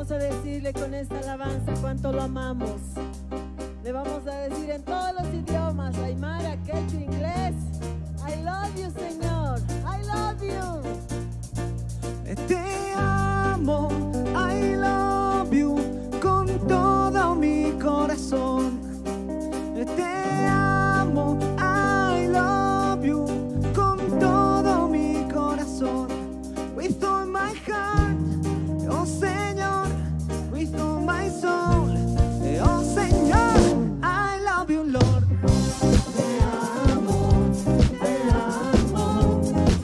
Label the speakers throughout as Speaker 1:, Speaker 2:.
Speaker 1: vamos a decirle con esta alabanza cuánto lo amamos. Le vamos a decir en todos los idiomas, aymara, quechua, inglés: I love you, Señor, I love you.
Speaker 2: Te amo, I love you, con todo mi corazón. Te amo, I love you, con todo mi corazón. With all my heart, oh Señor, with all my soul, oh Señor, I love you, Lord.
Speaker 1: Te amo,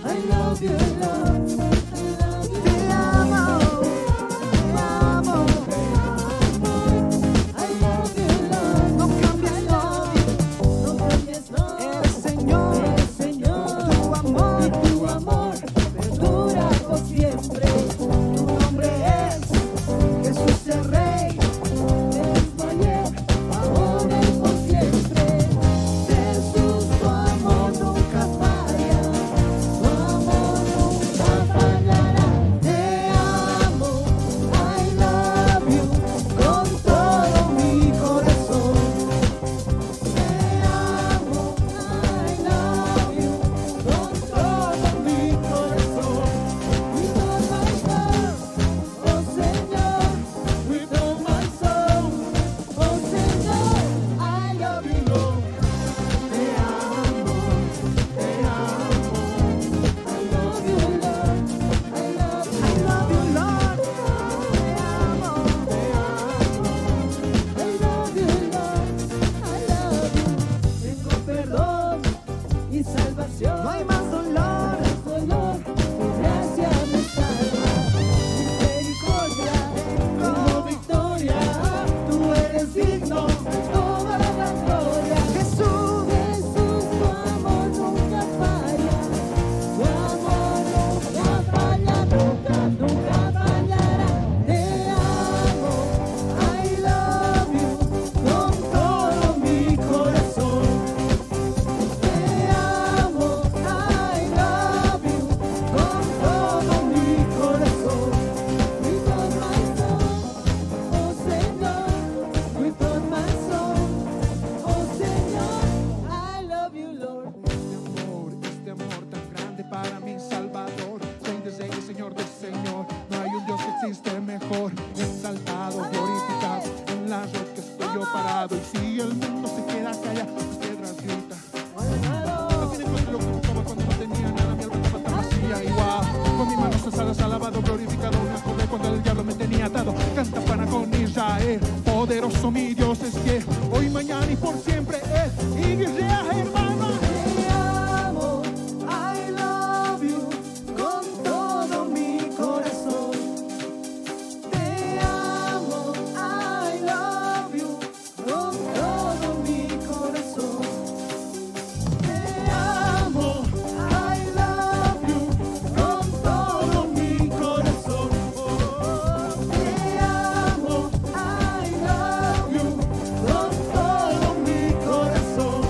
Speaker 1: I love you, Lord.
Speaker 2: Te amo,
Speaker 1: I love you, Lord.
Speaker 2: no cambies,
Speaker 1: No cambies, no.
Speaker 2: eres Señor,
Speaker 1: Señor,
Speaker 2: tu amor,
Speaker 1: y tu amor perdura por siempre.
Speaker 2: tu nombre es Jesús el Rey.
Speaker 1: Eres ayer, ahora y por siempre. Jesús, tu amor nunca falla, tu amor nunca fallará. Te amo, I love you, con todo mi corazón. Te amo, I love you, con todo mi corazón. With all my heart, oh Señor, with all my soul, oh Señor, I love you, Lord. Te amo, I love you, Lord. I love you,
Speaker 2: I love you, Lord.
Speaker 1: I love you, Lord. I love you. Tengo perdón y salvación.
Speaker 2: No hay más dolor.
Speaker 1: Dolor, tu gracia me salva. Misericordia, tengo victoria. Tú eres digno de toda la gloria.
Speaker 2: Jesús,
Speaker 1: Jesús, tu amor nunca falla. Tu amor nunca falla, nunca fallará. Te amo, I love you, con todo mi corazón. Te amo, I love you, con todo mi corazón. With all my soul, oh Señor, with all my soul, oh Señor, I love you, Lord.
Speaker 2: este amor tan grande para mi Salvador. Rey de reyes, Señor del Señor. No hay un Dios que existe mejor. Exaltado, glorificado, en la roca estoy yo parado. Y si el mundo se queda callado, las piedras gritan. No tiene contra lo que buscaba cuando no tenía nada. Mi alma estaba tan vacía y wow. Con mis manos alzadas, alabado, glorificado. Me acordé cuando el diablo me tenía atado. Canta para con Israel. Poderoso mi Dios es que hoy, mañana y por siempre es. Iglesia, hermano.
Speaker 1: Te amo, I love you, con todo mi corazón. Te amo, I love you, con todo mi corazón. Te amo, I love you, con todo mi corazón. Te amo, I love you, con todo mi corazón.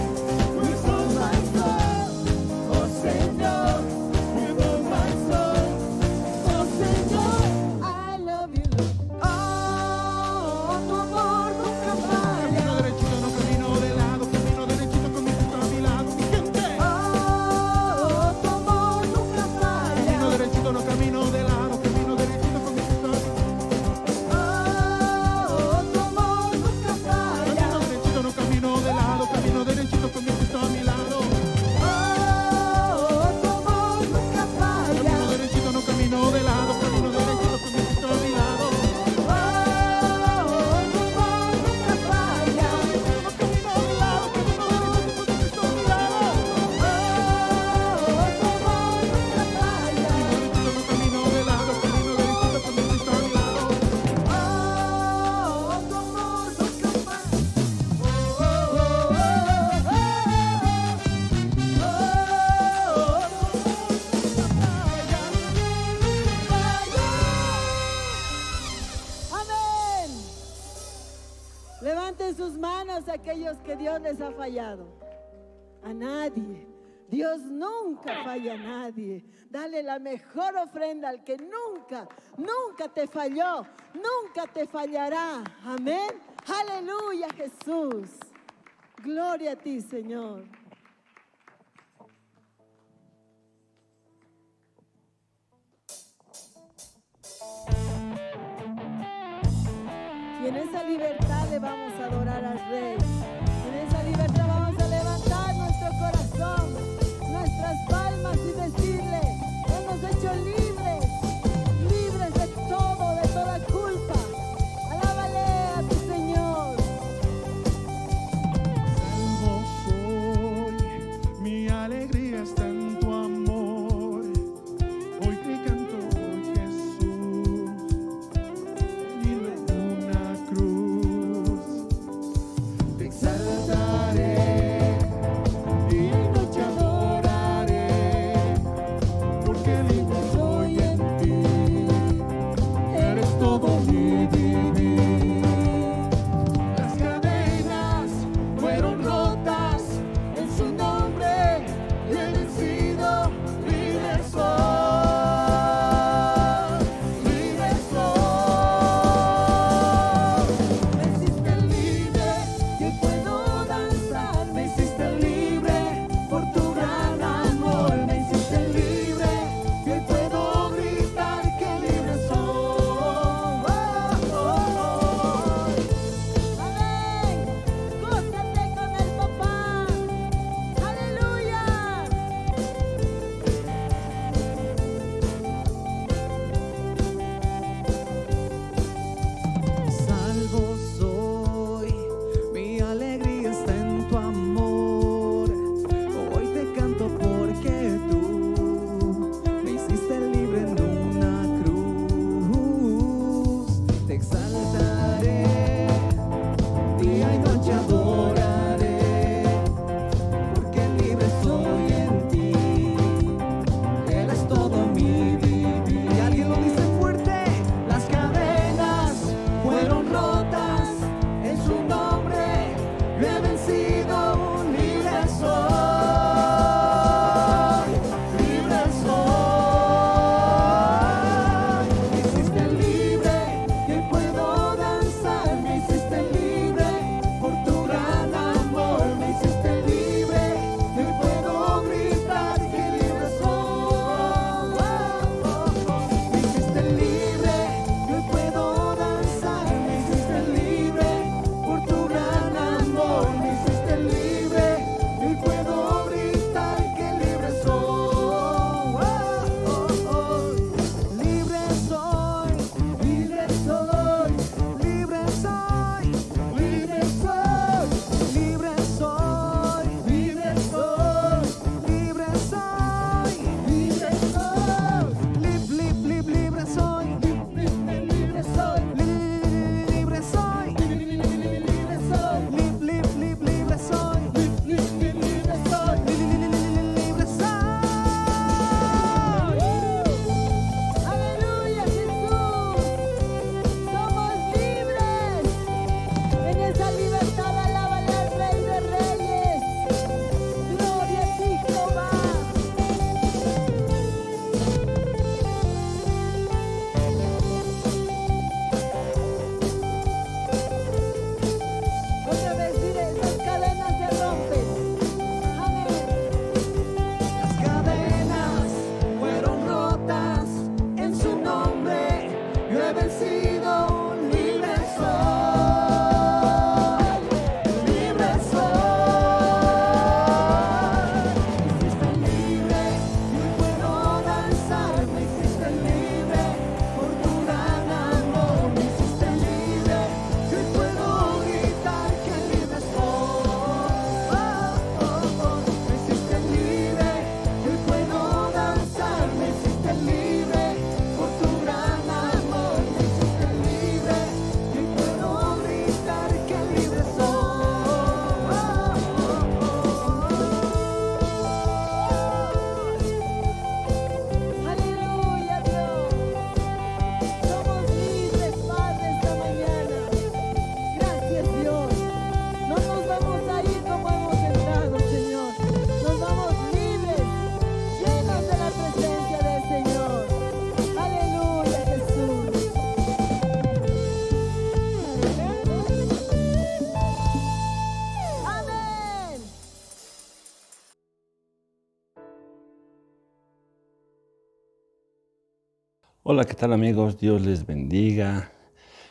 Speaker 1: With all my soul, oh Señor, with all my soul, oh Señor, I love you, Lord. Oh, tu amor nunca
Speaker 2: Camino
Speaker 1: falla.
Speaker 2: derechito, no camino de lado. Camino derechito con mi Cristo a mi lado. Mi gente.
Speaker 1: Oh, tu amor nunca
Speaker 2: Camino
Speaker 1: falla.
Speaker 2: derechito, no camino de lado. Camino derechito con mi Cristo a mi
Speaker 1: Oh, tu amor nunca falla.
Speaker 2: Camino derechito, no camino de lado. Camino derechito con mi Cristo a mi lado.
Speaker 1: Oh, tu amor nunca falla.
Speaker 2: Camino derechito, no camino de lado. Camino derechito con mi Cristo a mi lado.
Speaker 1: Oh, tu amor nunca falla.
Speaker 2: No camino de lado. Camino derechito con mi Cristo a mi lado.
Speaker 1: Oh, tu amor nunca falla.
Speaker 2: Camino derechito, no camino de lado. Camino derechito con mi Cristo a mi lado.
Speaker 1: Oh, tu amor nunca falla. Amén. Levanten sus manos aquellos que Dios les ha fallado. A nadie. Dios nunca falla a nadie. Dale la mejor ofrenda al que nunca, nunca te falló, nunca te fallará. Amén. Aleluya, Jesús. Gloria a ti, Señor. Y en esa libertad le vamos a adorar al Rey. En esa libertad vamos a levantar nuestro corazón, nuestras palmas y decirle: hemos hecho libres, libres de todo, de toda culpa. Alábale a tu Señor.
Speaker 2: Salvo soy, mi alegría está en tu amor. Hoy te canto, Jesús, venido en una cruz. Te exaltaré y en noche adoraré, porque libre soy en ti. Eres todo mi vivir. Las cadenas fueron rotas en su nombre y he vencido. Libre soy, libre soy. Me hiciste libre y hoy puedo danzar. Me hiciste libre por tu gran amor. Me hiciste libre y hoy
Speaker 3: Hola, ¿qué tal amigos? Dios les bendiga.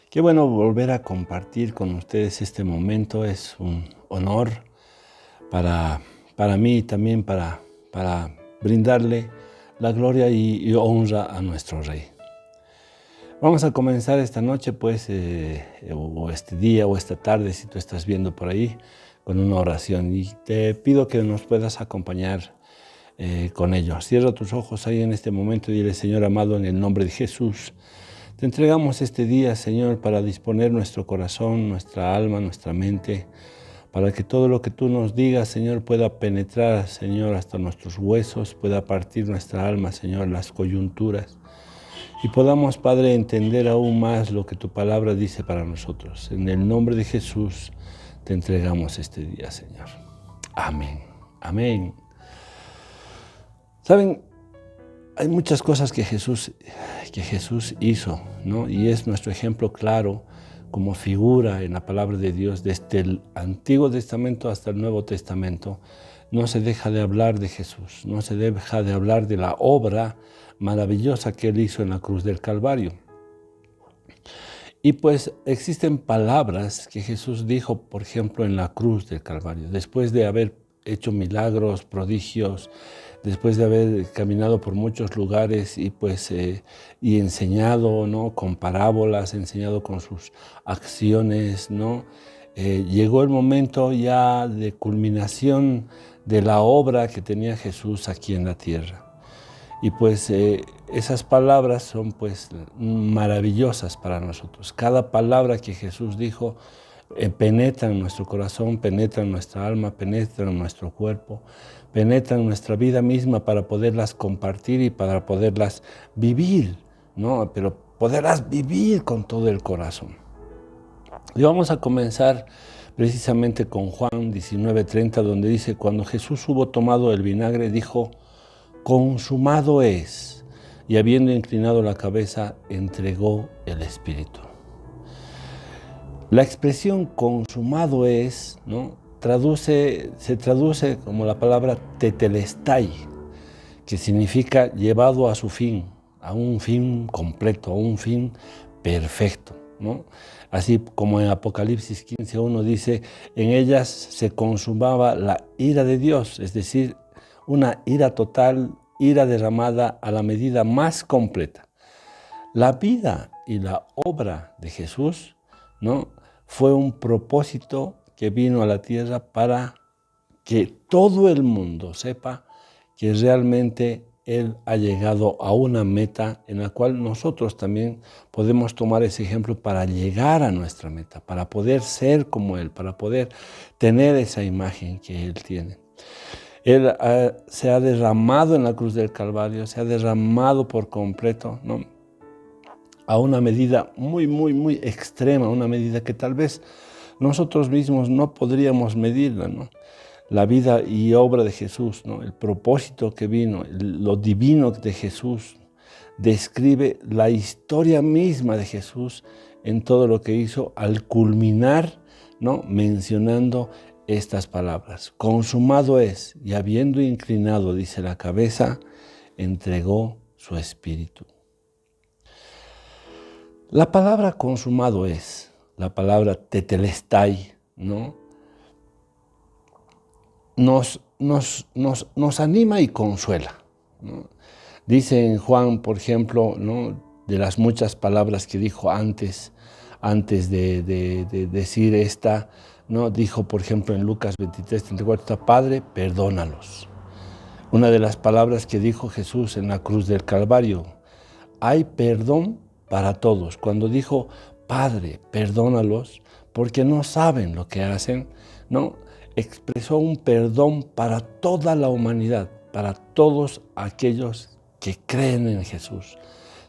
Speaker 3: Qué bueno volver a compartir con ustedes este momento. Es un honor para, para mí y también para brindarle la gloria y honra a nuestro Rey. Vamos a comenzar esta noche, pues, o este día o esta tarde, si tú estás viendo por ahí, con una oración. Y te pido que nos puedas acompañar con ello. Cierra tus ojos ahí en este momento y dile: Señor amado, en el nombre de Jesús, te entregamos este día, Señor, para disponer nuestro corazón, nuestra alma, nuestra mente, para que todo lo que tú nos digas, Señor, pueda penetrar, Señor, hasta nuestros huesos, pueda partir nuestra alma, Señor, las coyunturas, y podamos, Padre, entender aún más lo que tu palabra dice para nosotros. En el nombre de Jesús te entregamos este día, Señor. Amén. Amén. Saben, hay muchas cosas que Jesús hizo, ¿no? Y es nuestro ejemplo claro como figura en la palabra de Dios desde el Antiguo Testamento hasta el Nuevo Testamento. No se deja de hablar de Jesús, no se deja de hablar de la obra maravillosa que Él hizo en la cruz del Calvario. Y pues existen palabras que Jesús dijo, por ejemplo, en la cruz del Calvario, después de haber hecho milagros, prodigios, después de haber caminado por muchos lugares y enseñado, ¿no?, con parábolas, enseñado con sus acciones, ¿no? Llegó el momento ya de culminación de la obra que tenía Jesús aquí en la tierra. Y pues esas palabras son pues maravillosas para nosotros. Cada palabra que Jesús dijo penetra en nuestro corazón, penetra en nuestra alma, penetra en nuestro cuerpo, penetra en nuestra vida misma para poderlas compartir y para poderlas vivir, ¿no? Pero poderlas vivir con todo el corazón. Y vamos a comenzar precisamente con Juan 19:30, donde dice: cuando Jesús hubo tomado el vinagre, dijo: consumado es, y habiendo inclinado la cabeza, entregó el Espíritu. La expresión consumado es, ¿no?, se traduce como la palabra tetelestai, que significa llevado a su fin, a un fin completo, a un fin perfecto, ¿no? Así como en Apocalipsis 15:1 dice: en ellas se consumaba la ira de Dios, es decir, una ira total, ira derramada a la medida más completa. La vida y la obra de Jesús, ¿no?, fue un propósito que vino a la tierra para que todo el mundo sepa que realmente Él ha llegado a una meta en la cual nosotros también podemos tomar ese ejemplo para llegar a nuestra meta, para poder ser como Él, para poder tener esa imagen que Él tiene. Él se ha derramado en la cruz del Calvario, se ha derramado por completo, ¿no?, a una medida muy, muy, muy extrema, una medida que tal vez nosotros mismos no podríamos medirla, ¿no? La vida y obra de Jesús, ¿no?, el propósito que vino, lo divino de Jesús, describe la historia misma de Jesús en todo lo que hizo al culminar, ¿no?, mencionando estas palabras: consumado es, y habiendo inclinado, dice, la cabeza, entregó su espíritu. La palabra consumado es, la palabra tetelestai, ¿no?, nos anima y consuela, ¿no? Dice en Juan, por ejemplo, ¿no?, de las muchas palabras que dijo antes de decir esta, ¿no?, dijo, por ejemplo, en Lucas 23:34, Padre, perdónalos. Una de las palabras que dijo Jesús en la cruz del Calvario: hay perdón para todos. Cuando dijo: Padre, perdónalos, porque no saben lo que hacen, ¿no?, expresó un perdón para toda la humanidad, para todos aquellos que creen en Jesús.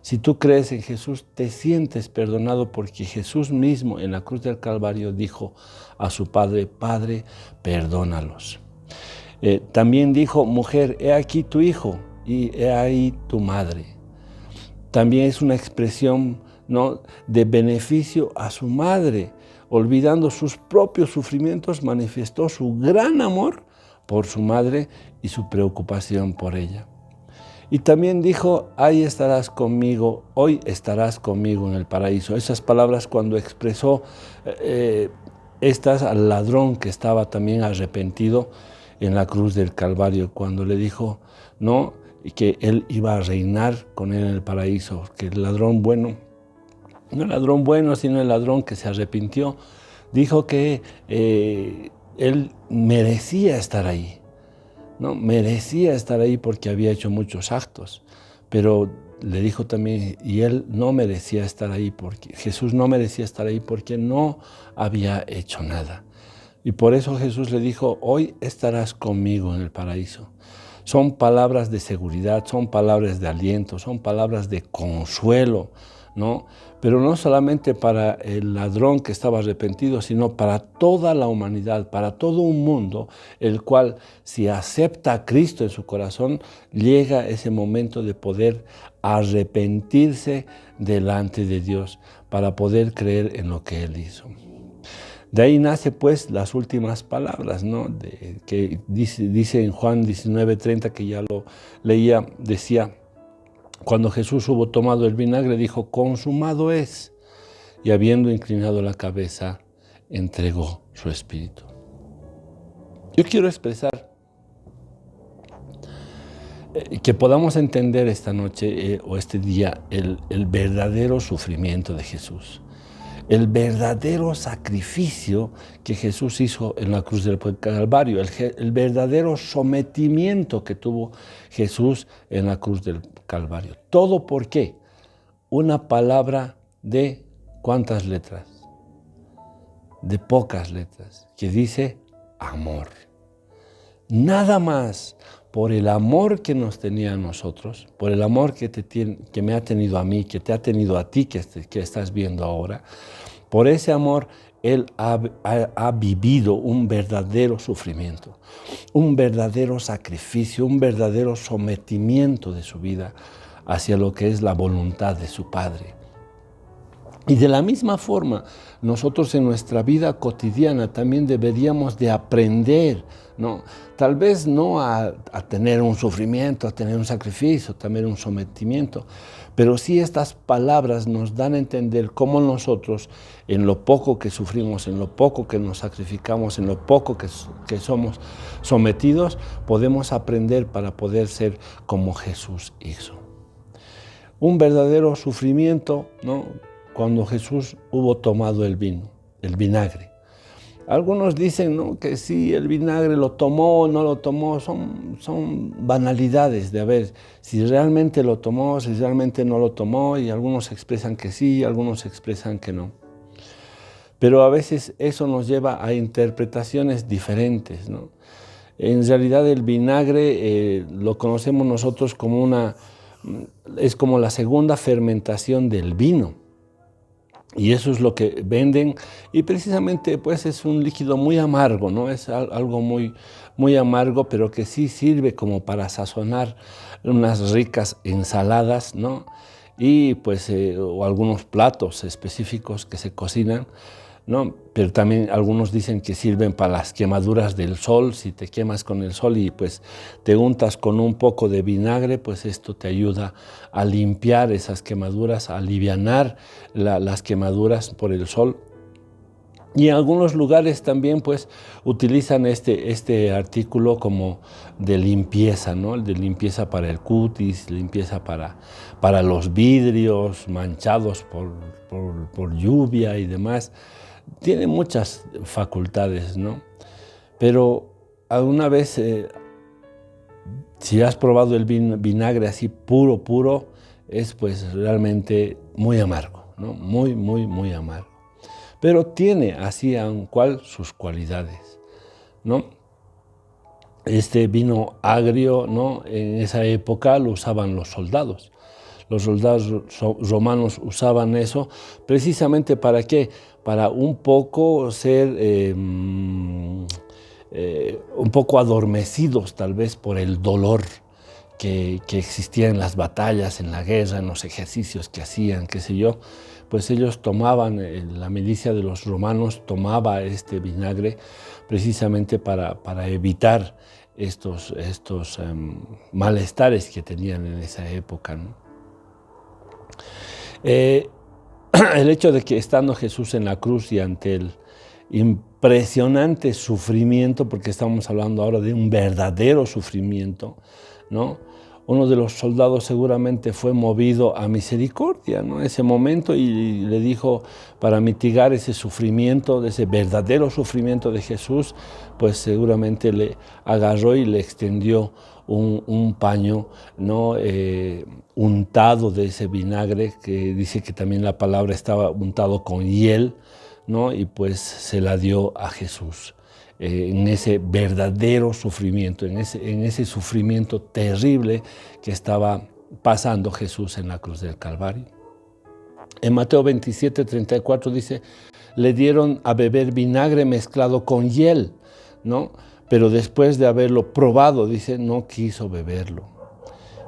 Speaker 3: Si tú crees en Jesús, te sientes perdonado, porque Jesús mismo en la cruz del Calvario dijo a su Padre: Padre, perdónalos. También dijo: mujer, he aquí tu hijo y he ahí tu madre. También es una expresión, ¿no?, de beneficio a su madre. Olvidando sus propios sufrimientos, manifestó su gran amor por su madre y su preocupación por ella. Y también dijo, ahí estarás conmigo, hoy estarás conmigo en el paraíso. Esas palabras cuando expresó estas al ladrón que estaba también arrepentido en la cruz del Calvario, cuando le dijo, no, que él iba a reinar con él en el paraíso, que el ladrón bueno, no el ladrón bueno, sino el ladrón que se arrepintió, dijo que él merecía estar ahí. ¿No? Merecía estar ahí porque había hecho muchos actos, pero le dijo también, y él no merecía estar ahí, porque Jesús no merecía estar ahí porque no había hecho nada. Y por eso Jesús le dijo, hoy estarás conmigo en el paraíso. Son palabras de seguridad, son palabras de aliento, son palabras de consuelo, ¿no? Pero no solamente para el ladrón que estaba arrepentido, sino para toda la humanidad, para todo un mundo, el cual, si acepta a Cristo en su corazón, llega ese momento de poder arrepentirse delante de Dios para poder creer en lo que Él hizo. De ahí nace pues las últimas palabras, ¿no? Que dice en Juan 19:30, que ya lo leía, decía, cuando Jesús hubo tomado el vinagre, dijo, consumado es, y habiendo inclinado la cabeza, entregó su espíritu. Yo quiero expresar que podamos entender esta noche o este día el verdadero sufrimiento de Jesús. El verdadero sacrificio que Jesús hizo en la cruz del Calvario, el verdadero sometimiento que tuvo Jesús en la cruz del Calvario. ¿Todo por qué? Una palabra de ¿cuántas letras? De pocas letras, que dice amor. Nada más. Por el amor que nos tenía a nosotros, por el amor que me ha tenido a mí, que te ha tenido a ti, que estás viendo ahora, por ese amor Él ha vivido un verdadero sufrimiento, un verdadero sacrificio, un verdadero sometimiento de su vida hacia lo que es la voluntad de su Padre. Y de la misma forma, nosotros en nuestra vida cotidiana también deberíamos de aprender, ¿no? Tal vez no a tener un sufrimiento, a tener un sacrificio, también un sometimiento, pero sí estas palabras nos dan a entender cómo nosotros, en lo poco que sufrimos, en lo poco que nos sacrificamos, en lo poco que somos sometidos, podemos aprender para poder ser como Jesús hizo. Un verdadero sufrimiento, ¿no? Cuando Jesús hubo tomado el vino, el vinagre. Algunos dicen, ¿no?, que si el vinagre lo tomó o no lo tomó, son banalidades de a ver si realmente lo tomó, si realmente no lo tomó, y algunos expresan que sí, y algunos expresan que no. Pero a veces eso nos lleva a interpretaciones diferentes, ¿no? En realidad el vinagre lo conocemos nosotros como es como la segunda fermentación del vino. Y eso es lo que venden, y precisamente pues es un líquido muy amargo, ¿no? Es algo muy, muy amargo, pero que sí sirve como para sazonar unas ricas ensaladas, ¿no? Y pues o algunos platos específicos que se cocinan, ¿no? Pero también algunos dicen que sirven para las quemaduras del sol. Si te quemas con el sol y pues te untas con un poco de vinagre, pues esto te ayuda a limpiar esas quemaduras, a alivianar las quemaduras por el sol. Y en algunos lugares también pues utilizan este artículo como de limpieza, ¿no? De limpieza para el cutis, limpieza para los vidrios manchados por lluvia y demás. Tiene muchas facultades, ¿no? Pero alguna vez, si has probado el vinagre así puro, es pues realmente muy amargo, ¿no? Muy, muy, muy amargo. Pero tiene así aun cual sus cualidades, ¿no? Este vino agrio, ¿no? En esa época lo usaban los soldados. Los soldados romanos usaban eso precisamente ¿para qué? Para un poco ser un poco adormecidos tal vez por el dolor que existía en las batallas, en la guerra, en los ejercicios que hacían, qué sé yo. Pues ellos tomaban, la milicia de los romanos tomaba este vinagre precisamente para evitar estos malestares que tenían en esa época, ¿no? El hecho de que estando Jesús en la cruz y ante el impresionante sufrimiento, porque estamos hablando ahora de un verdadero sufrimiento, ¿no? Uno de los soldados seguramente fue movido a misericordia, ¿no? En ese momento, y le dijo, para mitigar ese sufrimiento, ese verdadero sufrimiento de Jesús, pues seguramente le agarró y le extendió un paño, ¿no? Untado de ese vinagre, que dice que también la palabra estaba untado con hiel, ¿no? Y pues se la dio a Jesús. En ese verdadero sufrimiento, en ese sufrimiento terrible que estaba pasando Jesús en la cruz del Calvario. En Mateo 27:34 dice, le dieron a beber vinagre mezclado con hiel, ¿no? Pero después de haberlo probado, dice, no quiso beberlo.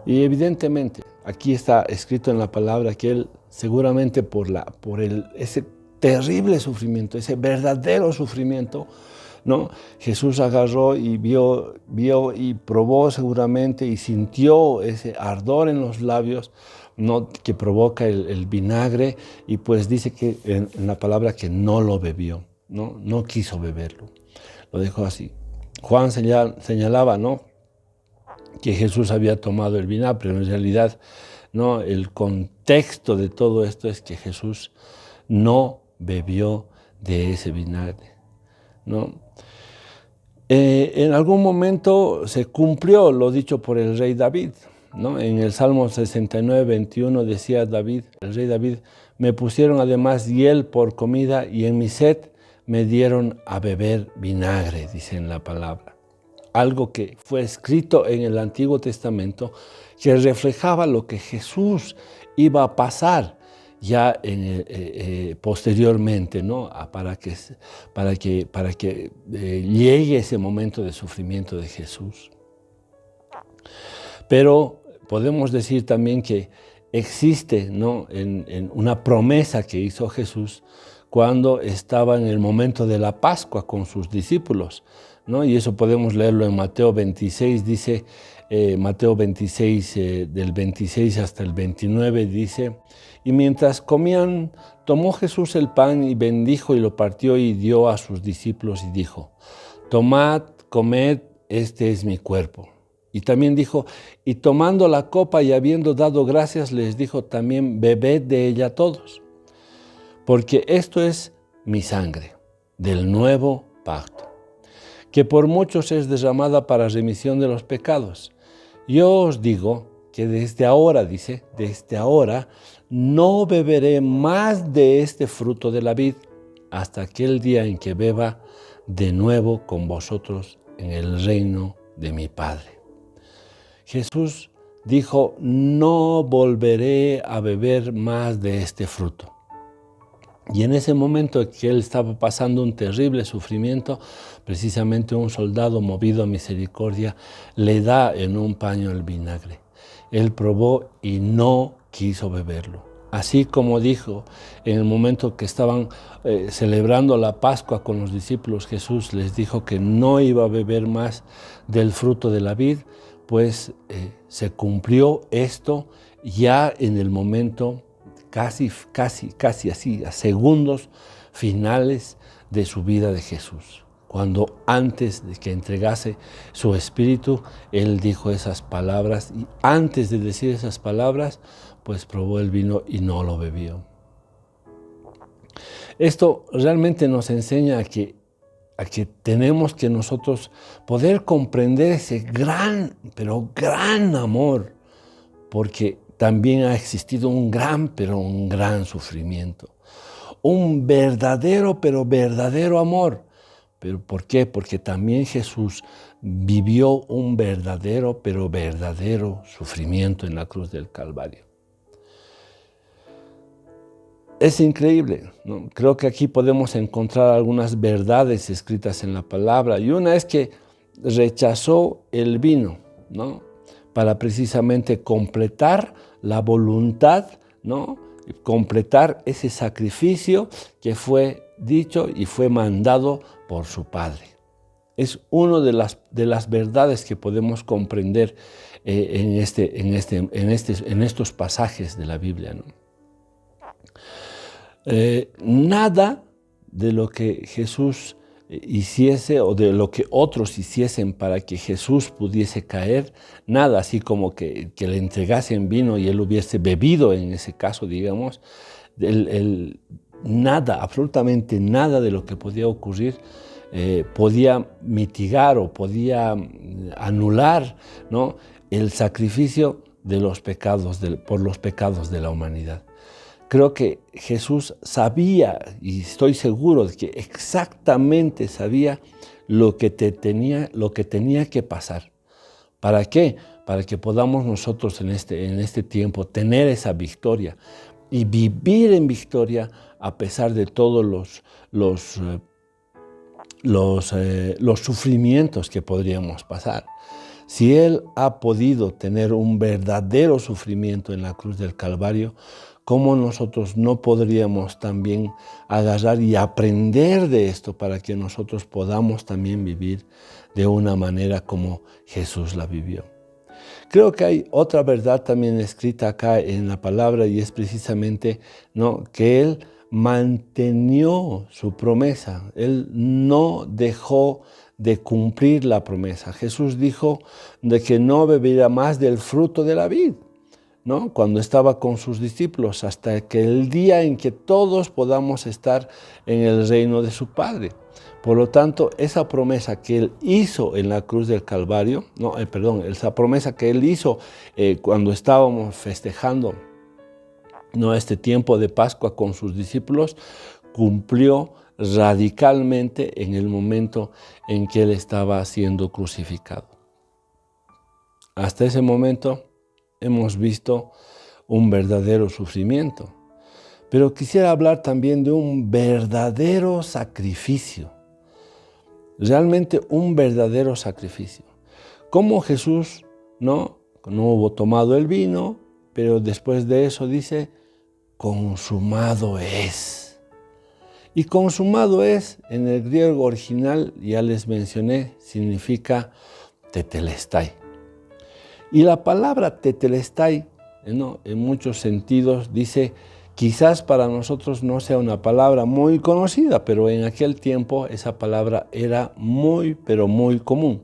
Speaker 3: Y evidentemente, aquí está escrito en la palabra que él seguramente por ese terrible sufrimiento, ese verdadero sufrimiento, ¿no? Jesús agarró y vio y probó seguramente y sintió ese ardor en los labios, ¿no? Que provoca el vinagre, y pues dice que en la palabra que no lo bebió, no quiso beberlo, lo dejó así. Juan señalaba, ¿no?, que Jesús había tomado el vinagre, pero en realidad, ¿no?, el contexto de todo esto es que Jesús no bebió de ese vinagre, ¿no? En algún momento se cumplió lo dicho por el rey David, ¿no? En el Salmo 69:21 decía el rey David, me pusieron además hiel por comida y en mi sed me dieron a beber vinagre, dice en la palabra. Algo que fue escrito en el Antiguo Testamento que reflejaba lo que Jesús iba a pasar ya posteriormente, ¿no? Para que llegue ese momento de sufrimiento de Jesús. Pero podemos decir también que existe, ¿no?, en una promesa que hizo Jesús cuando estaba en el momento de la Pascua con sus discípulos, ¿no? Y eso podemos leerlo en Mateo 26, dice, Mateo 26, del 26 hasta el 29, dice, y mientras comían, tomó Jesús el pan y bendijo y lo partió y dio a sus discípulos y dijo, tomad, comed, este es mi cuerpo. Y también dijo, y tomando la copa y habiendo dado gracias, les dijo también, bebed de ella todos, porque esto es mi sangre del nuevo pacto, que por muchos es derramada para remisión de los pecados. Yo os digo que desde ahora, dice, desde ahora no beberé más de este fruto de la vid hasta aquel día en que beba de nuevo con vosotros en el reino de mi Padre. Jesús dijo, no volveré a beber más de este fruto. Y en ese momento que él estaba pasando un terrible sufrimiento, precisamente un soldado movido a misericordia le da en un paño el vinagre. Él probó y no quiso beberlo. Así como dijo en el momento que estaban celebrando la Pascua con los discípulos, Jesús les dijo que no iba a beber más del fruto de la vid, pues se cumplió esto ya en el momento casi así, a segundos finales de su vida de Jesús. Cuando antes de que entregase su espíritu, él dijo esas palabras y antes de decir esas palabras, pues probó el vino y no lo bebió. Esto realmente nos enseña a que tenemos que nosotros poder comprender ese gran, pero gran amor, porque también ha existido un gran sufrimiento. Un verdadero, pero verdadero amor. ¿Pero por qué? Porque también Jesús vivió un verdadero, pero verdadero sufrimiento en la cruz del Calvario. Es increíble, ¿no? Creo que aquí podemos encontrar algunas verdades escritas en la palabra. Y una es que rechazó el vino, ¿no?, para precisamente completar la voluntad, ¿no?, completar ese sacrificio que fue dicho y fue mandado por su Padre. Es una de las verdades que podemos comprender en estos pasajes de la Biblia, ¿no? Nada de lo que Jesús hiciese o de lo que otros hiciesen para que Jesús pudiese caer, nada así como que le entregasen vino y él hubiese bebido en ese caso, digamos, nada, absolutamente nada de lo que podía ocurrir podía mitigar o podía anular, ¿no?, el sacrificio de los pecados, por los pecados de la humanidad. Creo que Jesús sabía, y estoy seguro de que exactamente sabía lo que tenía que pasar. ¿Para qué? Para que podamos nosotros en este tiempo tener esa victoria y vivir en victoria a pesar de todos los sufrimientos que podríamos pasar. Si Él ha podido tener un verdadero sufrimiento en la cruz del Calvario, ¿cómo nosotros no podríamos también agarrar y aprender de esto para que nosotros podamos también vivir de una manera como Jesús la vivió? Creo que hay otra verdad también escrita acá en la palabra y es precisamente, ¿no?, que Él mantenió su promesa. Él no dejó de cumplir la promesa. Jesús dijo de que no bebería más del fruto de la vid, ¿no?, cuando estaba con sus discípulos, hasta que el día en que todos podamos estar en el reino de su Padre. Por lo tanto, esa promesa que Él hizo en la cruz del Calvario, esa promesa que Él hizo cuando estábamos festejando, ¿no?, este tiempo de Pascua con sus discípulos, cumplió radicalmente en el momento en que Él estaba siendo crucificado. Hasta ese momento hemos visto un verdadero sufrimiento, pero quisiera hablar también de un verdadero sacrificio, realmente un verdadero sacrificio. Como Jesús no hubo tomado el vino, pero después de eso dice, consumado es. Y consumado es, en el griego original, ya les mencioné, significa tetelestai. Y la palabra tetelestai, ¿no?, en muchos sentidos dice, quizás para nosotros no sea una palabra muy conocida, pero en aquel tiempo esa palabra era muy, pero muy común.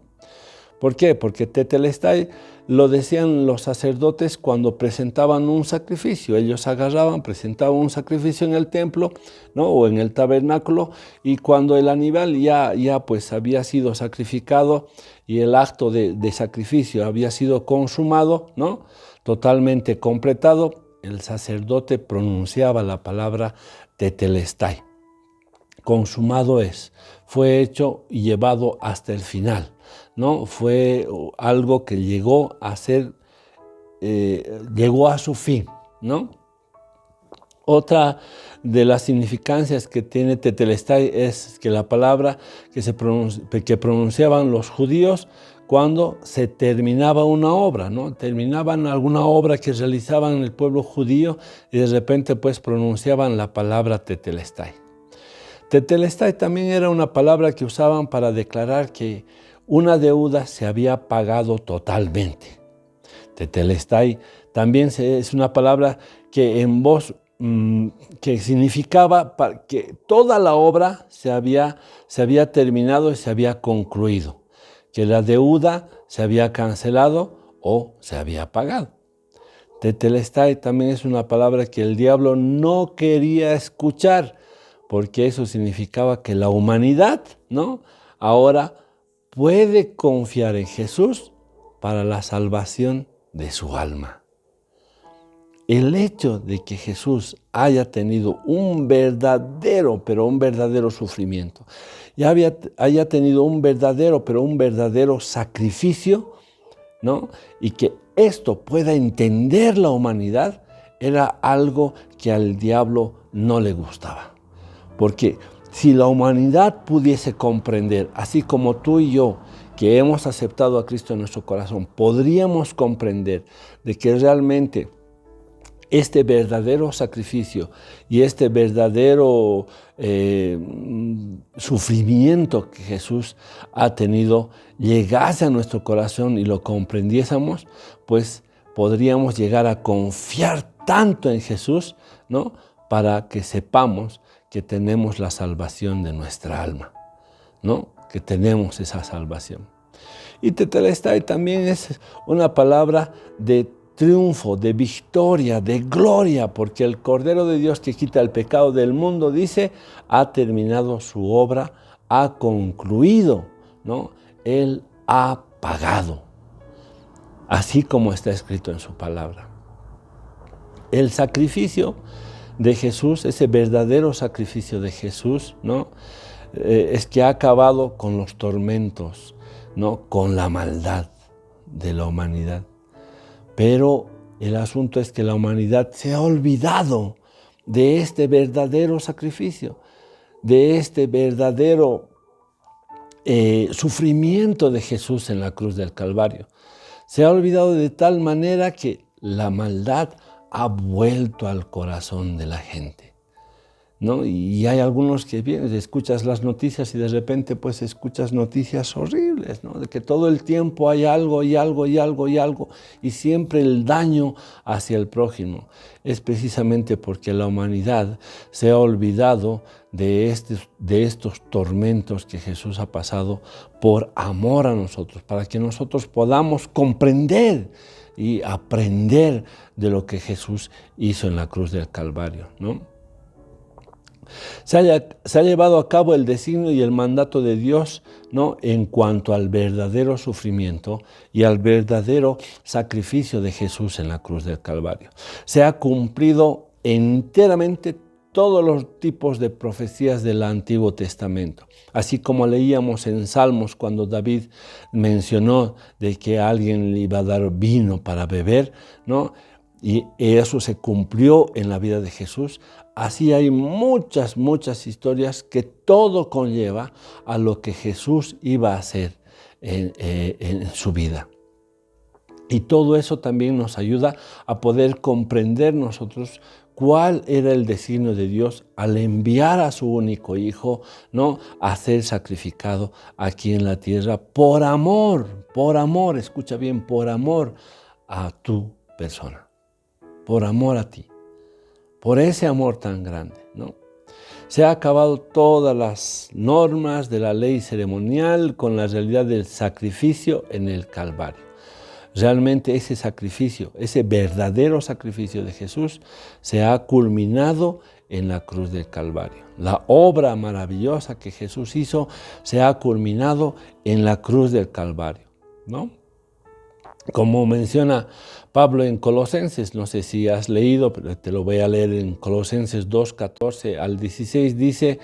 Speaker 3: ¿Por qué? Porque tetelestai lo decían los sacerdotes cuando presentaban un sacrificio. Ellos agarraban, presentaban un sacrificio en el templo, ¿no?, o en el tabernáculo, y cuando el animal ya pues había sido sacrificado y el acto de sacrificio había sido consumado, ¿no?, totalmente completado, el sacerdote pronunciaba la palabra tetelestai. Consumado es, fue hecho y llevado hasta el final, ¿no? Fue algo que llegó a su fin, ¿no? Otra de las significancias que tiene tetelestai es que la palabra que pronunciaban los judíos cuando se terminaba una obra, ¿no? Terminaban alguna obra que realizaban el pueblo judío y de repente pues pronunciaban la palabra tetelestai. Tetelestai también era una palabra que usaban para declarar que una deuda se había pagado totalmente. Tetelestai también es una palabra que en voz que significaba que toda la obra se había terminado y se había concluido, que la deuda se había cancelado o se había pagado. Tetelestai también es una palabra que el diablo no quería escuchar, porque eso significaba que la humanidad, ¿no?, ahora puede confiar en Jesús para la salvación de su alma. El hecho de que Jesús haya tenido un verdadero sufrimiento, y haya tenido un verdadero sacrificio, ¿no?, y que esto pueda entender la humanidad, era algo que al diablo no le gustaba. Porque si la humanidad pudiese comprender, así como tú y yo, que hemos aceptado a Cristo en nuestro corazón, podríamos comprender de que realmente este verdadero sacrificio y este verdadero sufrimiento que Jesús ha tenido llegase a nuestro corazón y lo comprendiésemos, pues podríamos llegar a confiar tanto en Jesús, ¿no? Para que sepamos que tenemos la salvación de nuestra alma, ¿no? Que tenemos esa salvación. Y Tetelestai también es una palabra de triunfo, de victoria, de gloria, porque el Cordero de Dios que quita el pecado del mundo, dice, ha terminado su obra, ha concluido, ¿no? Él ha pagado, así como está escrito en su palabra. El sacrificio de Jesús, ese verdadero sacrificio de Jesús, ¿no? Es que ha acabado con los tormentos, ¿no? Con la maldad de la humanidad. Pero el asunto es que la humanidad se ha olvidado de este verdadero sacrificio, de este verdadero sufrimiento de Jesús en la cruz del Calvario. Se ha olvidado de tal manera que la maldad ha vuelto al corazón de la gente, ¿no? Y hay algunos que vienen, escuchas las noticias y de repente pues escuchas noticias horribles, ¿no? De que todo el tiempo hay algo y siempre el daño hacia el prójimo. Es precisamente porque la humanidad se ha olvidado de estos tormentos que Jesús ha pasado por amor a nosotros, para que nosotros podamos comprender y aprender de lo que Jesús hizo en la cruz del Calvario, ¿no? Se ha llevado a cabo el designio y el mandato de Dios, ¿no? En cuanto al verdadero sufrimiento y al verdadero sacrificio de Jesús en la cruz del Calvario. Se ha cumplido enteramente todos los tipos de profecías del Antiguo Testamento. Así como leíamos en Salmos cuando David mencionó de que alguien le iba a dar vino para beber, ¿no? Y eso se cumplió en la vida de Jesús. Así hay muchas historias que todo conlleva a lo que Jesús iba a hacer en su vida. Y todo eso también nos ayuda a poder comprender nosotros cuál era el designio de Dios al enviar a su único Hijo, ¿no? A ser sacrificado aquí en la tierra por amor, escucha bien, por amor a tu persona, por amor a ti, por ese amor tan grande, ¿no? Se ha acabado todas las normas de la ley ceremonial con la realidad del sacrificio en el Calvario. Realmente ese sacrificio, ese verdadero sacrificio de Jesús se ha culminado en la cruz del Calvario. La obra maravillosa que Jesús hizo se ha culminado en la cruz del Calvario, ¿no? Como menciona Pablo en Colosenses, no sé si has leído, pero te lo voy a leer en Colosenses 2, 14 al 16, dice: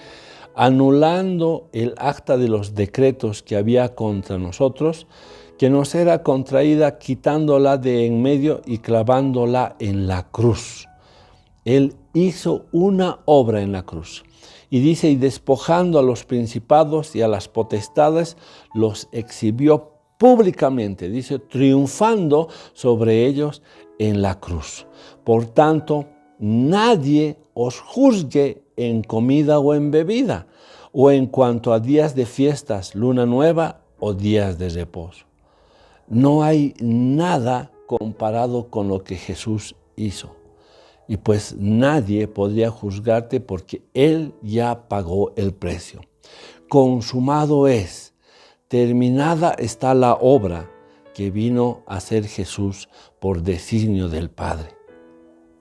Speaker 3: anulando el acta de los decretos que había contra nosotros, que nos era contraída, quitándola de en medio y clavándola en la cruz. Él hizo una obra en la cruz. Y dice, y despojando a los principados y a las potestades, los exhibió públicamente, dice, triunfando sobre ellos en la cruz. Por tanto, nadie os juzgue en comida o en bebida, o en cuanto a días de fiestas, luna nueva o días de reposo. No hay nada comparado con lo que Jesús hizo. Y pues nadie podría juzgarte porque Él ya pagó el precio. Consumado es, terminada está la obra que vino a hacer Jesús por designio del Padre,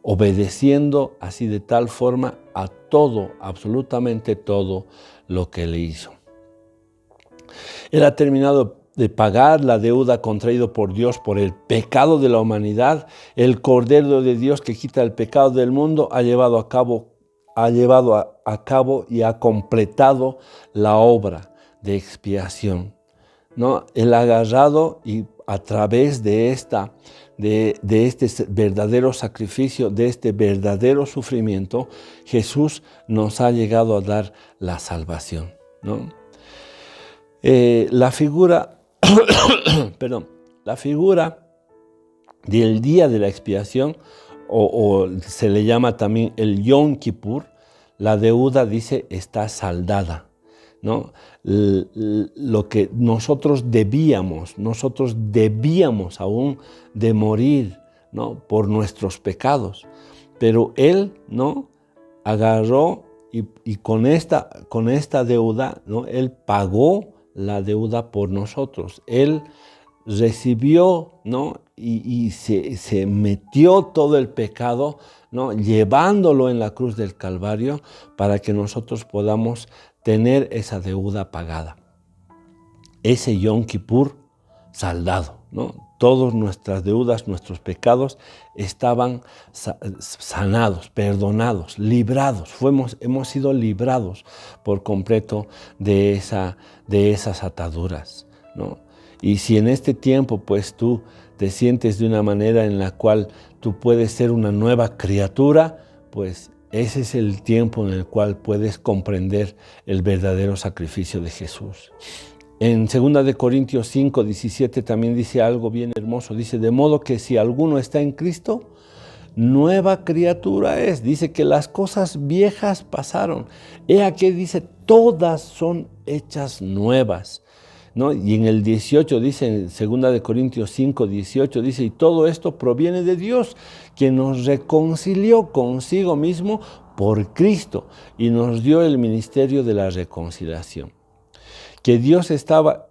Speaker 3: obedeciendo así de tal forma a todo, absolutamente todo lo que le hizo. Él ha terminado de pagar la deuda contraída por Dios por el pecado de la humanidad. El Cordero de Dios que quita el pecado del mundo ha llevado a cabo y ha completado la obra de expiación, ¿no? Él ha agarrado y a través de este verdadero sacrificio, de este verdadero sufrimiento, Jesús nos ha llegado a dar la salvación, ¿no? La figura del día de la expiación o se le llama también el Yom Kippur, la deuda, dice, está saldada, ¿no? Lo que nosotros debíamos aún de morir, ¿no? Por nuestros pecados. Pero Él, ¿no? Agarró y con esta deuda, ¿no? Él pagó la deuda por nosotros. Él recibió, ¿no? y se metió todo el pecado, ¿no? Llevándolo en la cruz del Calvario para que nosotros podamos tener esa deuda pagada. Ese Yom Kippur saldado, ¿no? Todas nuestras deudas, nuestros pecados estaban sanados, perdonados, librados. Hemos sido librados por completo de esas ataduras, ¿no? Y si en este tiempo pues tú te sientes de una manera en la cual tú puedes ser una nueva criatura, pues ese es el tiempo en el cual puedes comprender el verdadero sacrificio de Jesús. En 2 Corintios 5, 17 también dice algo bien hermoso. Dice, de modo que si alguno está en Cristo, nueva criatura es. Dice que las cosas viejas pasaron. He aquí, dice, todas son hechas nuevas, ¿no? Y en el 18 dice, en 2 Corintios 5, 18 dice, y todo esto proviene de Dios, quien nos reconcilió consigo mismo por Cristo y nos dio el ministerio de la reconciliación. Que Dios estaba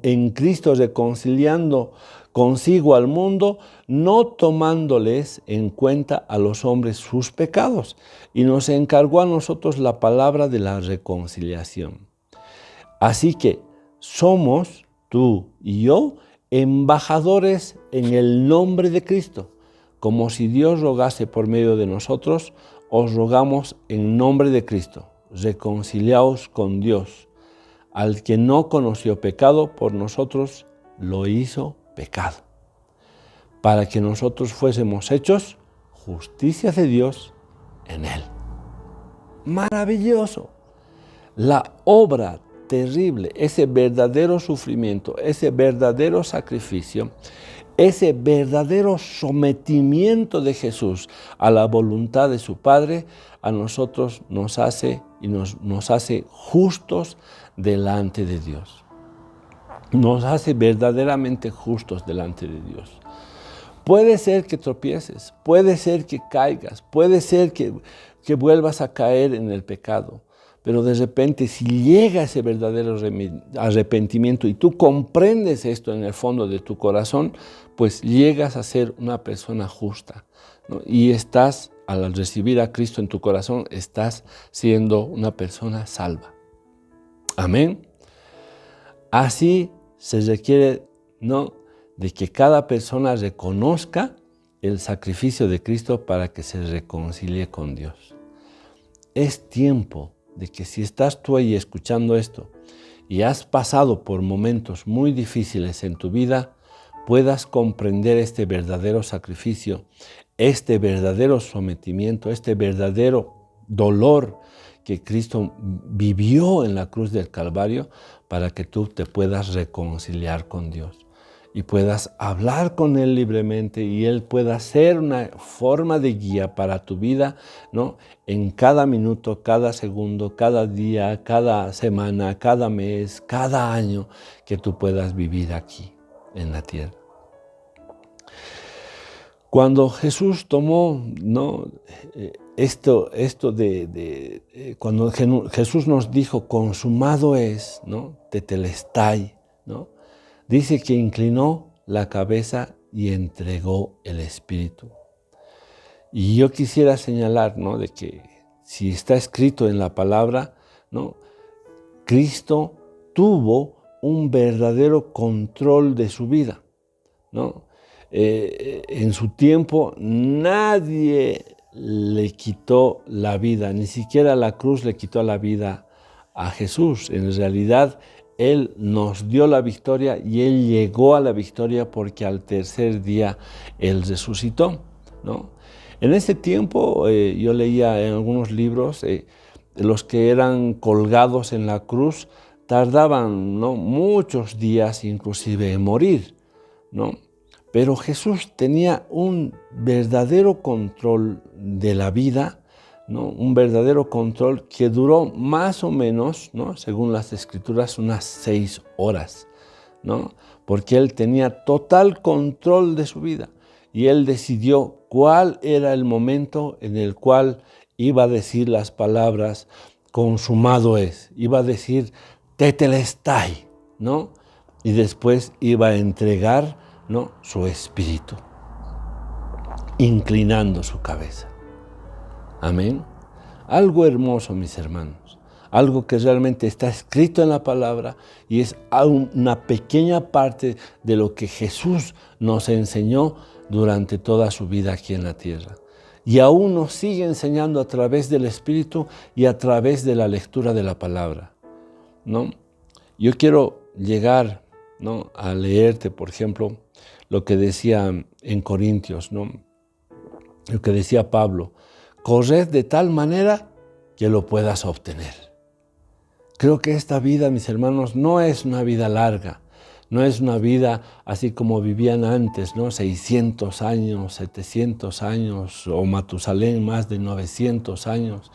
Speaker 3: en Cristo reconciliando consigo al mundo, no tomándoles en cuenta a los hombres sus pecados, y nos encargó a nosotros la palabra de la reconciliación. Así que somos, tú y yo, embajadores en el nombre de Cristo. Como si Dios rogase por medio de nosotros, os rogamos en nombre de Cristo. Reconciliaos con Dios. Al que no conoció pecado, por nosotros lo hizo pecado, para que nosotros fuésemos hechos justicia de Dios en él. Maravilloso. La obra terrible, ese verdadero sufrimiento, ese verdadero sacrificio, ese verdadero sometimiento de Jesús a la voluntad de su Padre, a nosotros nos hace justos delante de Dios. Nos hace verdaderamente justos delante de Dios. Puede ser que tropieces, puede ser que caigas, puede ser que vuelvas a caer en el pecado, pero de repente si llega ese verdadero arrepentimiento y tú comprendes esto en el fondo de tu corazón, pues llegas a ser una persona justa, ¿no? Y al recibir a Cristo en tu corazón, estás siendo una persona salva. Amén. Así se requiere, ¿no?, de que cada persona reconozca el sacrificio de Cristo para que se reconcilie con Dios. Es tiempo de que si estás tú ahí escuchando esto y has pasado por momentos muy difíciles en tu vida, puedas comprender este verdadero sacrificio, este verdadero sometimiento, este verdadero dolor que Cristo vivió en la cruz del Calvario para que tú te puedas reconciliar con Dios y puedas hablar con Él libremente y Él pueda ser una forma de guía para tu vida, ¿no? En cada minuto, cada segundo, cada día, cada semana, cada mes, cada año que tú puedas vivir aquí en la tierra. Cuando Jesús tomó, ¿no?, cuando Jesús nos dijo, consumado es, ¿no?, tetelestai, ¿no?, dice que inclinó la cabeza y entregó el Espíritu. Y yo quisiera señalar, ¿no?, de que si está escrito en la palabra, ¿no?, Cristo tuvo un verdadero control de su vida, ¿no? En su tiempo nadie le quitó la vida, ni siquiera la cruz le quitó la vida a Jesús. En realidad, Él nos dio la victoria y Él llegó a la victoria porque al tercer día Él resucitó, ¿no? En ese tiempo yo leía en algunos libros, los que eran colgados en la cruz tardaban, ¿no?, muchos días inclusive en morir, ¿no? Pero Jesús tenía un verdadero control de la vida, ¿no? Un verdadero control que duró más o menos, ¿no? Según las Escrituras, unas 6 horas, ¿no? Porque Él tenía total control de su vida y Él decidió cuál era el momento en el cual iba a decir las palabras consumado es, iba a decir tetelestai, ¿no? Y después iba a entregar, ¿no?, su espíritu, inclinando su cabeza. Amén. Algo hermoso, mis hermanos, algo que realmente está escrito en la palabra y es una pequeña parte de lo que Jesús nos enseñó durante toda su vida aquí en la tierra. Y aún nos sigue enseñando a través del Espíritu y a través de la lectura de la palabra, ¿no? Yo quiero llegar, ¿no?, a leerte, por ejemplo, lo que decía en Corintios, ¿no?, lo que decía Pablo: corred de tal manera que lo puedas obtener. Creo que esta vida, mis hermanos, no es una vida larga, no es una vida así como vivían antes, ¿no? 600 años, 700 años, o Matusalén más de 900 años.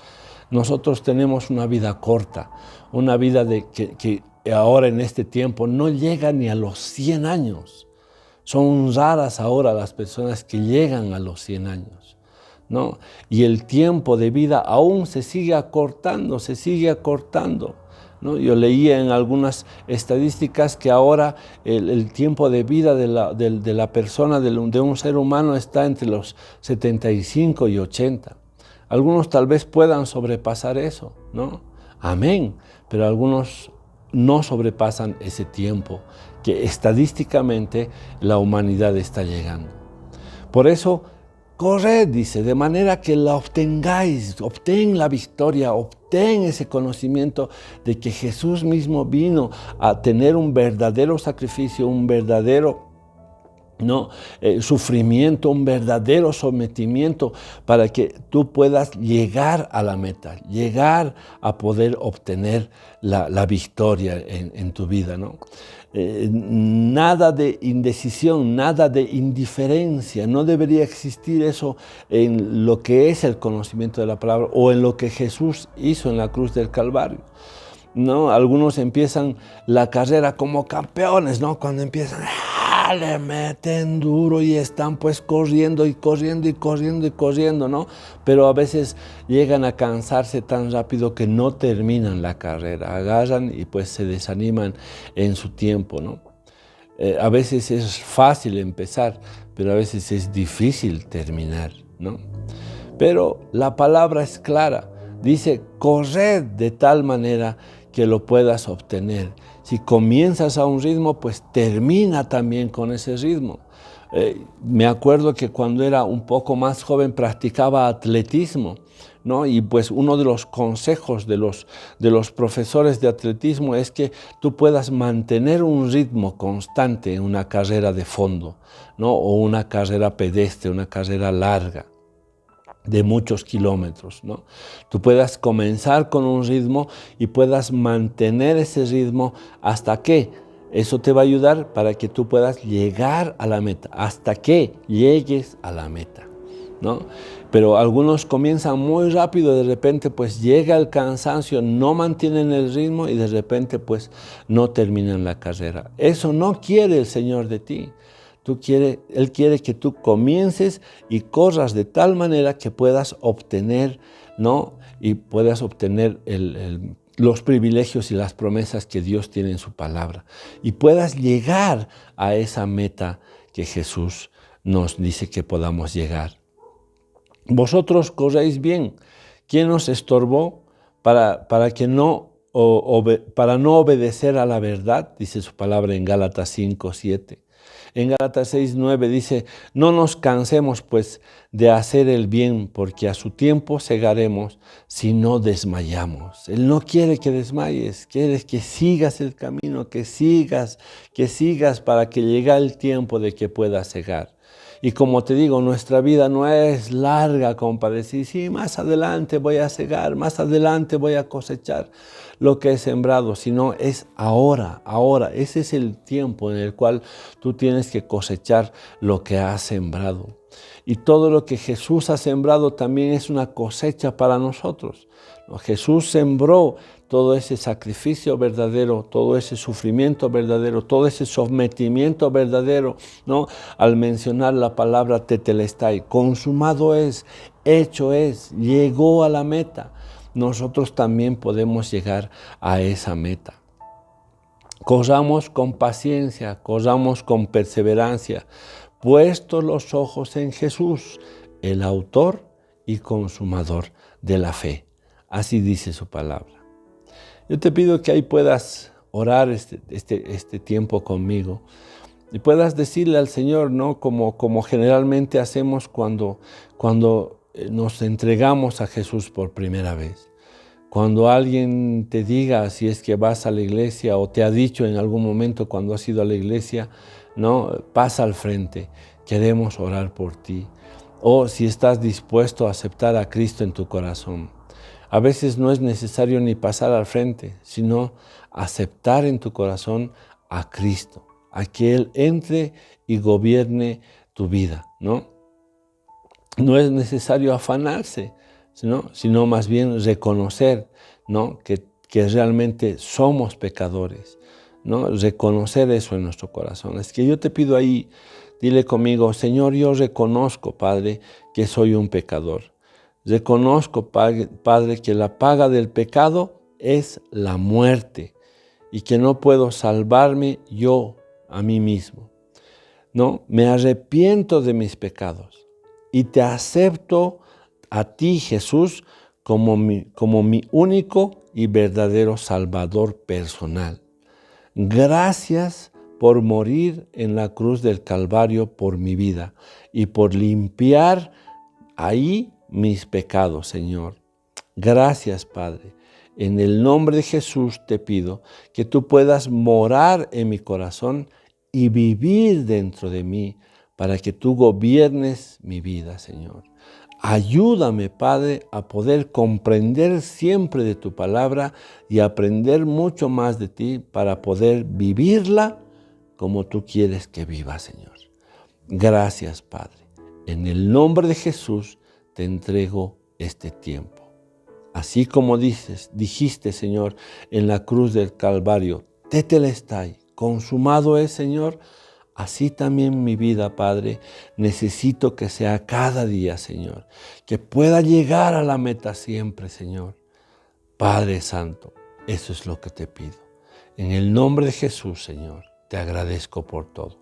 Speaker 3: Nosotros tenemos una vida corta, una vida que ahora en este tiempo no llega ni a los 100 años. Son raras ahora las personas que llegan a los 100 años, ¿no? Y el tiempo de vida aún se sigue acortando, ¿no? Yo leía en algunas estadísticas que ahora el tiempo de vida de la persona, de un ser humano, está entre los 75 y 80. Algunos tal vez puedan sobrepasar eso, ¿no? Amén. Pero algunos no sobrepasan ese tiempo que estadísticamente la humanidad está llegando. Por eso, corred, dice, de manera que la obtengáis, obtén la victoria, obtén ese conocimiento de que Jesús mismo vino a tener un verdadero sacrificio, un verdadero sufrimiento, un verdadero sometimiento para que tú puedas llegar a la meta, llegar a poder obtener la victoria en tu vida, ¿no? Nada de indecisión, nada de indiferencia, no debería existir eso en lo que es el conocimiento de la palabra o en lo que Jesús hizo en la cruz del Calvario, ¿no? Algunos empiezan la carrera como campeones, ¿no? Cuando empiezan, le meten duro y están pues corriendo, ¿no? Pero a veces llegan a cansarse tan rápido que no terminan la carrera, agarran y pues se desaniman en su tiempo, ¿no? A veces es fácil empezar, pero a veces es difícil terminar, ¿no? Pero la palabra es clara, dice, corred de tal manera que lo puedas obtener. Si comienzas a un ritmo, pues termina también con ese ritmo. Me acuerdo que cuando era un poco más joven practicaba atletismo, ¿no? Y pues uno de los consejos de los profesores de atletismo es que tú puedas mantener un ritmo constante en una carrera de fondo, ¿no? O una carrera pedestre, una carrera larga de muchos kilómetros, ¿no? Tú puedas comenzar con un ritmo y puedas mantener ese ritmo hasta que eso te va a ayudar para que tú puedas llegar a la meta, hasta que llegues a la meta, ¿no? Pero algunos comienzan muy rápido, de repente pues llega el cansancio, no mantienen el ritmo y de repente pues no terminan la carrera. Eso no quiere el Señor de ti. Él quiere que tú comiences y corras de tal manera que puedas obtener, ¿no? Y puedas obtener los privilegios y las promesas que Dios tiene en su palabra. Y puedas llegar a esa meta que Jesús nos dice que podamos llegar. Vosotros corréis bien. ¿Quién os estorbó para no obedecer a la verdad? Dice su palabra en Gálatas 5:7. En Gálatas 6:9 dice, no nos cansemos pues de hacer el bien, porque a su tiempo segaremos si no desmayamos. Él no quiere que desmayes, quiere que sigas el camino, que sigas para que llegue el tiempo de que puedas segar. Y como te digo, nuestra vida no es larga como para decir, sí, más adelante voy a segar, más adelante voy a cosechar lo que he sembrado, sino es ahora. Ese es el tiempo en el cual tú tienes que cosechar lo que has sembrado. Y todo lo que Jesús ha sembrado también es una cosecha para nosotros. Jesús sembró todo ese sacrificio verdadero, todo ese sufrimiento verdadero, todo ese sometimiento verdadero, ¿no? Al mencionar la palabra tetelestai, consumado es, hecho es, llegó a la meta. Nosotros también podemos llegar a esa meta. Corramos con paciencia, corramos con perseverancia, puestos los ojos en Jesús, el autor y consumador de la fe. Así dice su palabra. Yo te pido que ahí puedas orar este tiempo conmigo y puedas decirle al Señor, ¿no? Como generalmente hacemos cuando nos entregamos a Jesús por primera vez. Cuando alguien te diga si es que vas a la iglesia o te ha dicho en algún momento cuando has ido a la iglesia, ¿no? Pasa al frente, queremos orar por ti. O si estás dispuesto a aceptar a Cristo en tu corazón. A veces no es necesario ni pasar al frente, sino aceptar en tu corazón a Cristo, a que Él entre y gobierne tu vida, ¿no? No es necesario afanarse, sino más bien reconocer, ¿no? que realmente somos pecadores, ¿no? Reconocer eso en nuestro corazón. Es que yo te pido ahí, dile conmigo, Señor, yo reconozco, Padre, que soy un pecador. Reconozco, Padre, que la paga del pecado es la muerte y que no puedo salvarme yo a mí mismo. No, me arrepiento de mis pecados y te acepto a ti, Jesús, como mi único y verdadero Salvador personal. Gracias por morir en la cruz del Calvario por mi vida y por limpiar ahí mis pecados, Señor. Gracias, Padre. En el nombre de Jesús te pido que tú puedas morar en mi corazón y vivir dentro de mí para que tú gobiernes mi vida, Señor. Ayúdame, Padre, a poder comprender siempre de tu palabra y aprender mucho más de ti para poder vivirla como tú quieres que viva, Señor. Gracias, Padre. En el nombre de Jesús te entrego este tiempo. Así como dijiste, Señor, en la cruz del Calvario, tetelestai, consumado es, Señor, así también mi vida, Padre, necesito que sea cada día, Señor, que pueda llegar a la meta siempre, Señor. Padre Santo, eso es lo que te pido. En el nombre de Jesús, Señor, te agradezco por todo.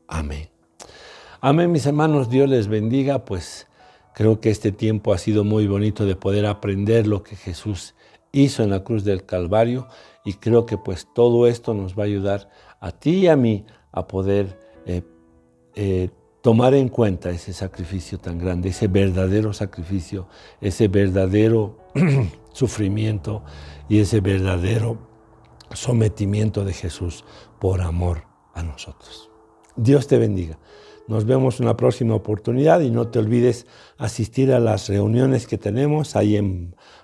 Speaker 3: Amén. Amén, mis hermanos, Dios les bendiga, pues creo que este tiempo ha sido muy bonito de poder aprender lo que Jesús hizo en la cruz del Calvario y creo que pues todo esto nos va a ayudar a ti y a mí a poder tomar en cuenta ese sacrificio tan grande, ese verdadero sacrificio, ese verdadero sufrimiento y ese verdadero sometimiento de Jesús por amor a nosotros. Dios te bendiga. Nos vemos en la próxima oportunidad y no te olvides asistir a las reuniones que tenemos. Ahí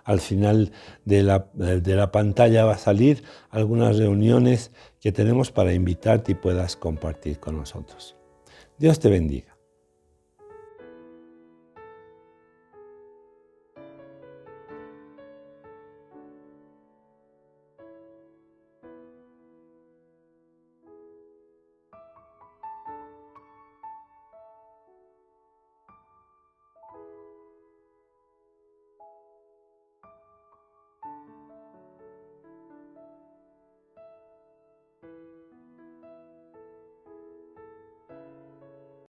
Speaker 3: al final de la pantalla va a salir algunas reuniones que tenemos para invitarte y puedas compartir con nosotros. Dios te bendiga.